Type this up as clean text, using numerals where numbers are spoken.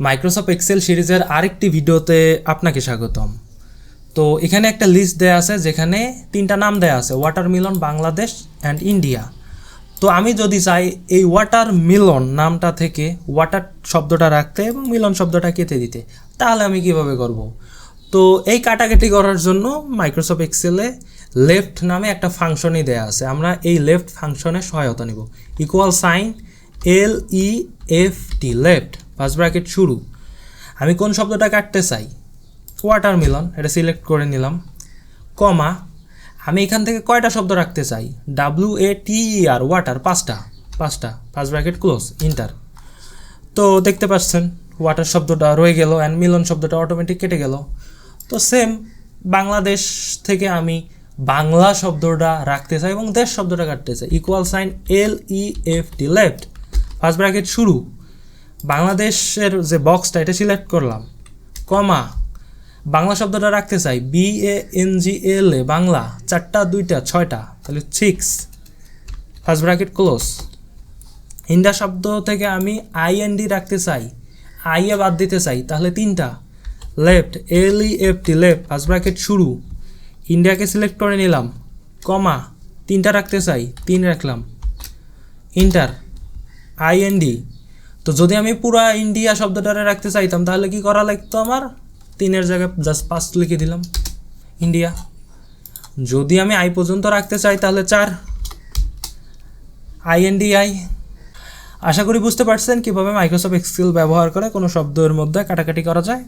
Microsoft Excel সিরিজের আরেকটি ভিডিওতে আপনাকে স্বাগতম। তো এখানে একটা লিস্ট দেয়া আছে যেখানে তিনটা নাম দেয়া আছে, ওয়াটারমেলন, বাংলাদেশ অ্যান্ড ইন্ডিয়া। তো আমি যদি চাই এই ওয়াটারমেলন নামটা থেকে ওয়াটার শব্দটা রাখতে এবং মিলন শব্দটা কেটে দিতে, তাহলে আমি কিভাবে করব? তো এই কাটাকাটি করার জন্য মাইক্রোসফট এক্সেলে লেফট নামে একটা ফাংশনই দেয়া আছে। আমরা এই লেফট ফাংশনের সহায়তা নিব। Equal sign LEFT, left, first bracket শুরু। আমি কোন শব্দটা কাটতে চাই? ওয়াটারমেলন, এটা সিলেক্ট করে নিলাম। কমা, আমি এখান থেকে কয়টা শব্দ রাখতে চাই? WATER, ওয়াটার, পাঁচটা, ফার্স্ট ব্র্যাকেট ক্লোজ, ইন্টার। তো দেখতে পাচ্ছেন ওয়াটার শব্দটা রয়ে গেল অ্যান্ড মিলন শব্দটা অটোমেটিক কেটে গেল। তো সেম বাংলাদেশ থেকে আমি বাংলা শব্দটা রাখতে চাই এবং দেশ শব্দটা কাটতে চাই। Equal sign LEFT, left, first bracket শুরু। বাংলাদেশের যে বক্সটা এটা সিলেক্ট করলাম। কমা, বাংলা শব্দটা রাখতে চাই BANGLA, বাংলা, চারটা, দুইটা, ছয়টা, তাহলে 6, ফার্স্ট ব্র্যাকেট ক্লোজ। ইন্ডিয়া শব্দ থেকে আমি IND রাখতে চাই, আইয়ে বাদ দিতে চাই, তাহলে তিনটা, left, LEFT, left, first bracket শুরু। ইন্ডিয়াকে সিলেক্ট করে নিলাম। কমা, তিনটা রাখতে চাই, 3 রাখলাম, ইন্টার, IND। তো যদি আমি পুরা ইন্ডিয়া শব্দটারে রাখতে চাইতাম তাহলে কি করা লাগতো? আমার 3-এর জায়গায় জাস্ট 5 লিখে দিলাম, ইন্ডিয়া। যদি আমি আই পর্যন্ত রাখতে চাই তাহলে 4, INDI। আশা করি বুঝতে পারছেন কিভাবে মাইক্রোসফট এক্সেল ব্যবহার করে কোনো শব্দের মধ্যে কাটাকাটি করা যায়।